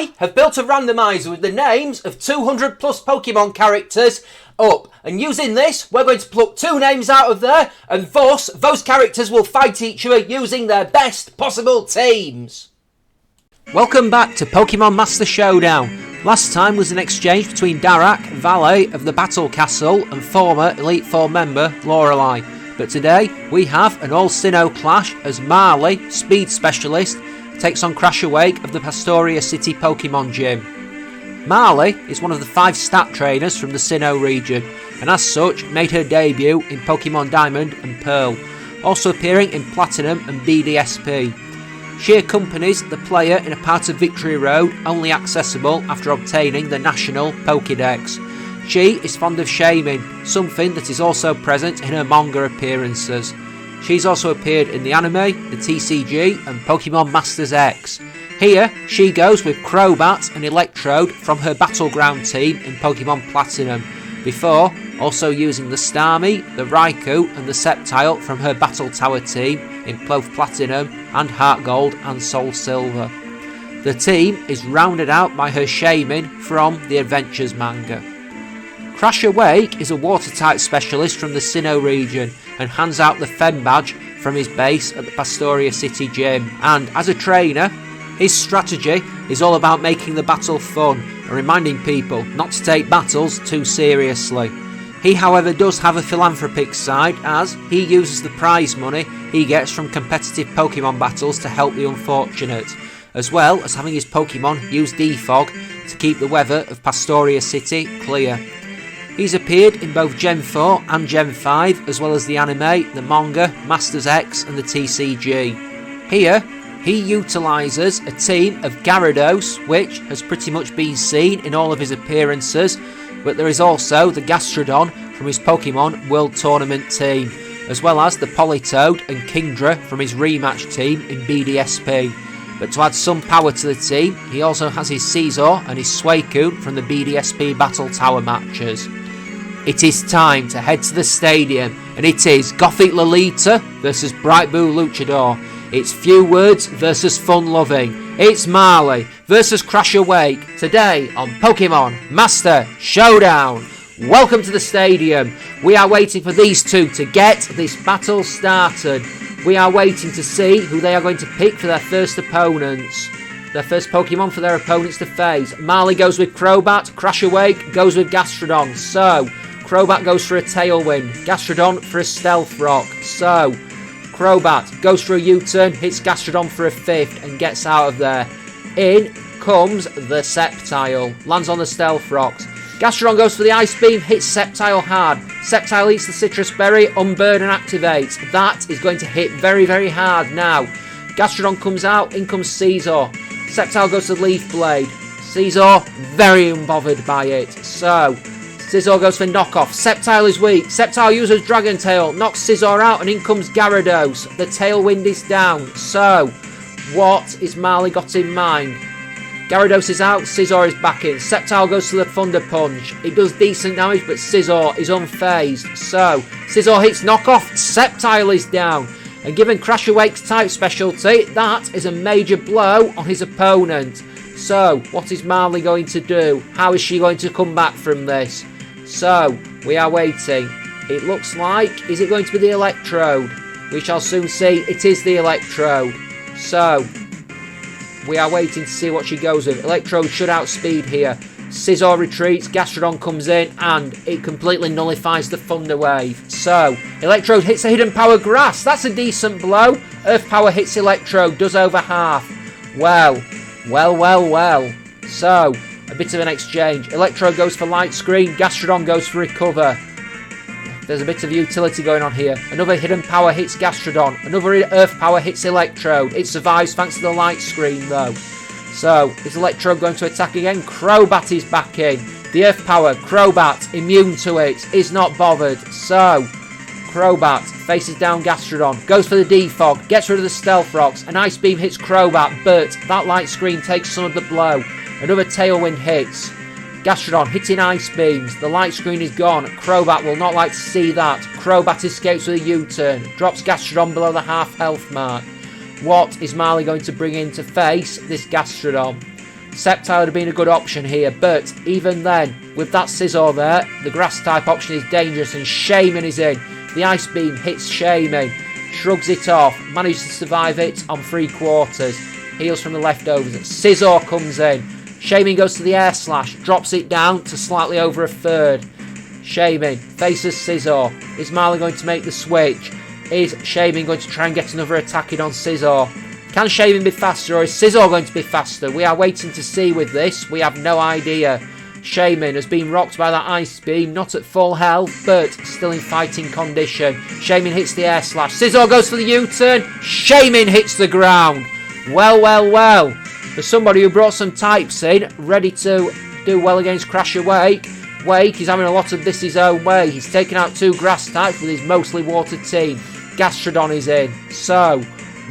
I have built a randomizer with the names of 200 plus Pokemon characters up, and using this we're going to pluck 2 names out of there, and thus those characters will fight each other using their best possible teams. Welcome back to Pokemon Master Showdown. Last time was an exchange between Darak, valet of the Battle Castle, and former Elite Four member Lorelei. But today we have an all Sinnoh clash as Marley, speed specialist, takes on Crasher Wake of the Pastoria City Pokemon Gym. Marley is one of the 5 stat trainers from the Sinnoh region, and as such made her debut in Pokemon Diamond and Pearl, also appearing in Platinum and BDSP. She accompanies the player in a part of Victory Road only accessible after obtaining the National Pokédex. She is fond of shaming, something that is also present in her manga appearances. She's also appeared in the anime, the TCG and Pokemon Masters X. Here, she goes with Crobat and Electrode from her Battleground team in Pokemon Platinum, before also using the Starmie, the Raikou and the Sceptile from her Battle Tower team in both Platinum and Heart Gold and Soul Silver. The team is rounded out by her shaming from the Adventures manga. Crasher Wake is a water-type specialist from the Sinnoh region and hands out the Fen badge from his base at the Pastoria City Gym, and as a trainer, his strategy is all about making the battle fun and reminding people not to take battles too seriously. He however does have a philanthropic side, as he uses the prize money he gets from competitive Pokemon battles to help the unfortunate, as well as having his Pokemon use defog to keep the weather of Pastoria City clear. He's appeared in both Gen 4 and Gen 5, as well as the anime, the manga, Masters X and the TCG. Here, he utilises a team of Gyarados, which has pretty much been seen in all of his appearances, but there is also the Gastrodon from his Pokemon World Tournament team, as well as the Politoed and Kingdra from his rematch team in BDSP. But to add some power to the team, he also has his Scizor and his Suicune from the BDSP Battle Tower matches. It is time to head to the stadium, and it is Gothic Lolita versus Bright Blue Luchador. It's few words versus fun loving. It's Marley versus Crasher Wake today on Pokemon Master Showdown. Welcome to the stadium. We are waiting for these two to get this battle started. We are waiting to see who they are going to pick for their first opponents. Their first Pokemon for their opponents to face. Marley goes with Crobat, Crasher Wake goes with Gastrodon. So, Crobat goes for a Tailwind, Gastrodon for a Stealth Rock. So, Crobat goes for a U-turn, hits Gastrodon for a 5th and gets out of there. In comes the Sceptile, lands on the Stealth Rocks. Gastrodon goes for the Ice Beam, hits Sceptile hard. Sceptile eats the Citrus Berry, Unburn and activates. That is going to hit very, very hard now. Gastrodon comes out, in comes Scizor. Sceptile goes to Leaf Blade. Scizor, very unbothered by it. So, Scizor goes for knockoff. Sceptile is weak. Sceptile uses Dragon Tail, knocks Scizor out, and in comes Gyarados. The Tailwind is down. So, what is Marley got in mind? Gyarados is out, Scizor is back in. Sceptile goes to the Thunder Punch. It does decent damage, but Scizor is unfazed. So, Scizor hits knockoff, Sceptile is down. And given Crasher Wake's type specialty, that is a major blow on his opponent. So, what is Marley going to do? How is she going to come back from this? So, we are waiting. It looks like, is it going to be the Electrode? We shall soon see. It is the Electrode. So, we are waiting to see what she goes with. Electrode should outspeed here. Scizor retreats, Gastrodon comes in, and it completely nullifies the Thunder Wave. So, Electrode hits a Hidden Power Grass. That's a decent blow. Earth Power hits Electrode, does over half. Well. So, a bit of an exchange. Electrode goes for Light Screen, Gastrodon goes for Recover. There's a bit of utility going on here. Another Hidden Power hits Gastrodon. Another Earth Power hits Electrode. It survives thanks to the Light Screen though. So, is Electrode going to attack again? Crobat is back in. The Earth Power, Crobat, immune to it, is not bothered. So, Crobat faces down Gastrodon, goes for the Defog, gets rid of the Stealth Rocks. An Ice Beam hits Crobat, but that Light Screen takes some of the blow. Another Tailwind hits. Gastrodon hitting Ice Beams. The Light Screen is gone. Crobat will not like to see that. Crobat escapes with a U-turn. Drops Gastrodon below the half health mark. What is Marley going to bring in to face this Gastrodon? Sceptile would have been a good option here, but even then, with that Scizor there, the grass type option is dangerous and Shaman is in. The Ice Beam hits Shaman, shrugs it off, manages to survive it on 3/4. Heals from the leftovers. Scizor comes in. Shaman goes to the Air Slash, drops it down to slightly over 1/3. Shaman faces Scizor. Is Marley going to make the switch? Is Shaman going to try and get another attack in on Scizor? Can Shaman be faster or is Scizor going to be faster? We are waiting to see with this. We have no idea. Shaman has been rocked by that Ice Beam, not at full health, but still in fighting condition. Shaman hits the Air Slash. Scizor goes for the U-turn. Shaman hits the ground. Well, well, well. For somebody who brought some types in, ready to do well against Crash Awake, Wake is having a lot of this his own way. He's taken out 2 grass types with his mostly watered team. Gastrodon is in. So,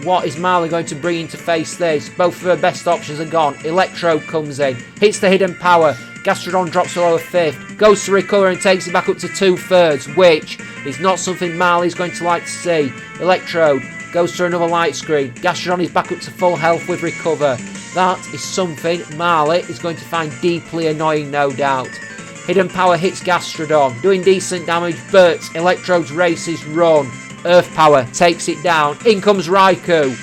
what is Marley going to bring in to face this? Both of her best options are gone. Electrode comes in, hits the hidden power. Gastrodon drops below 1/5, goes to recover and takes it back up to 2/3, which is not something Marley's going to like to see. Electrode goes to another light screen. Gastrodon is back up to full health with recover. That is something Marley is going to find deeply annoying, no doubt. Hidden power hits Gastrodon, doing decent damage, but Electrode's races run. Earth power takes it down. In comes Raikou.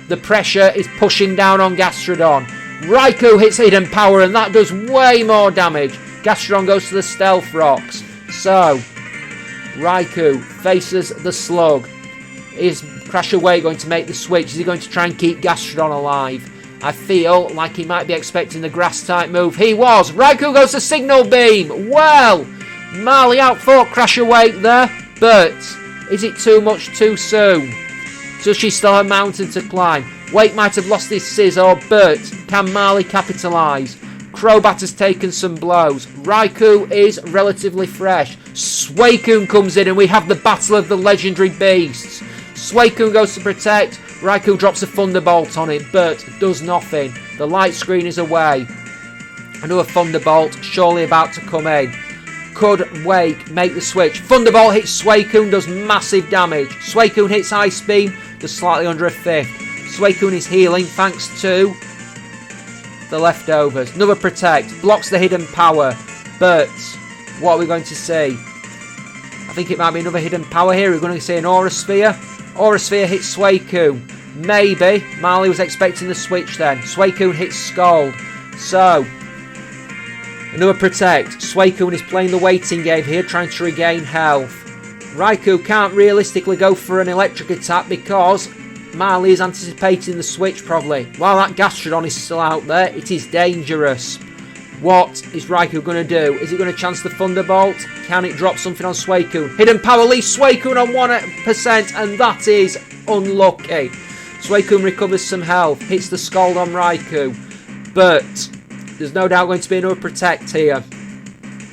The pressure is pushing down on Gastrodon. Raikou hits hidden power and that does way more damage. Gastrodon goes to the Stealth Rocks. So, Raikou faces the Slug. Is Crash Away going to make the switch? Is he going to try and keep Gastrodon alive? I feel like he might be expecting the grass type move. He was. Raikou goes to Signal Beam. Well, Marley outfought Crash Awake there, but is it too much too soon? Does she still have a mountain to climb? Wake might have lost his Scizor, but can Marley capitalise? Crobat has taken some blows. Raikou is relatively fresh. Suicune comes in and we have the battle of the legendary beasts. Suicune goes to protect. Raikou drops a Thunderbolt on it, but does nothing. The light screen is away. Another Thunderbolt surely about to come in. Could Wake make the switch? Thunderbolt hits Suicune, does massive damage. Suicune hits Ice Beam, does slightly under 1/5. Suicune is healing thanks to the leftovers. Another Protect, blocks the hidden power, but what are we going to see? I think it might be another hidden power here. We're going to see an Aura Sphere. Aura Sphere hits Suicune. Maybe Marley was expecting the switch then. Suicune hits Scald. So, another Protect. Suicune is playing the waiting game here, trying to regain health. Raikou can't realistically go for an electric attack because Marley is anticipating the switch probably. While that Gastrodon is still out there, it is dangerous. What is Raikou going to do? Is he going to chance the Thunderbolt? Can it drop something on Suicune? Hidden power leaves Suicune on 1% and that is unlucky. Suicune recovers some health, hits the Scald on Raikou, but there's no doubt going to be another Protect here.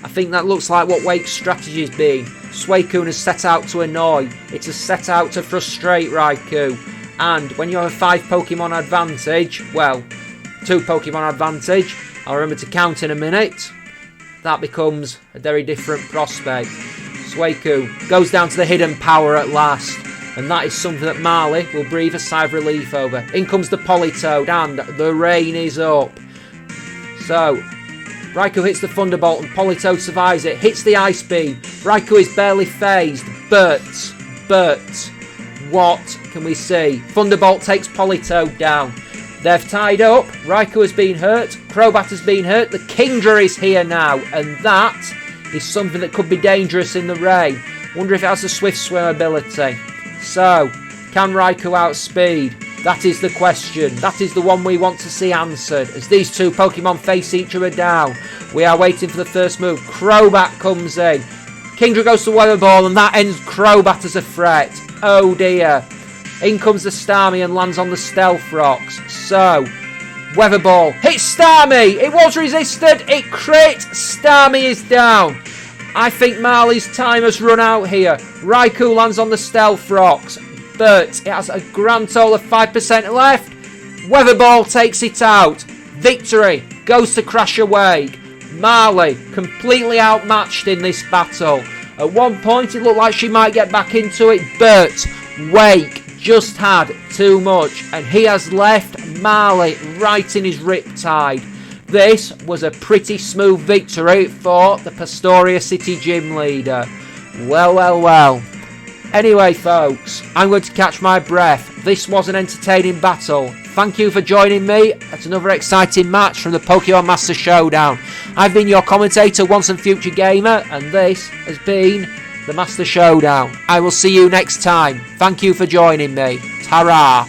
I think that looks like what Wake's strategy has been. Suicune has set out to annoy. It has set out to frustrate Raikou. And when you have a 5 Pokemon advantage, well, 2 Pokemon advantage, I'll remember to count in a minute, that becomes a very different prospect. Suicune goes down to the hidden power at last. And that is something that Marley will breathe a sigh of relief over. In comes the Politoed and the rain is up. So, Raikou hits the Thunderbolt and Politoed survives it. Hits the Ice Beam. Raikou is barely phased, but, what can we see? Thunderbolt takes Politoed down. They've tied up. Raikou has been hurt. Crobat has been hurt. The Kingdra is here now, and that is something that could be dangerous in the rain. Wonder if it has a Swift Swim ability. So, can Raikou outspeed? That is the question. That is the one we want to see answered. As these 2 Pokemon face each other down, we are waiting for the first move. Crobat comes in. Kingdra goes to Weather Ball, and that ends Crobat as a threat. Oh dear. In comes the Starmie and lands on the Stealth Rocks. So, Weather Ball hits Starmie. It was resisted. It crit. Starmie is down. I think Marley's time has run out here. Raikou lands on the Stealth Rocks, but it has a grand total of 5% left. Weather Ball takes it out. Victory goes to Crash Awake. Marley completely outmatched in this battle. At one point it looked like she might get back into it, but Wake just had too much and he has left Marley right in his riptide. This was a pretty smooth victory for the Pastoria City gym leader. Well, well, well. Anyway, folks, I'm going to catch my breath. This was an entertaining battle. Thank you for joining me at another exciting match from the Pokemon Master Showdown. I've been your commentator, once and future gamer, and this has been the Master Showdown. I will see you next time. Thank you for joining me. Ta-ra!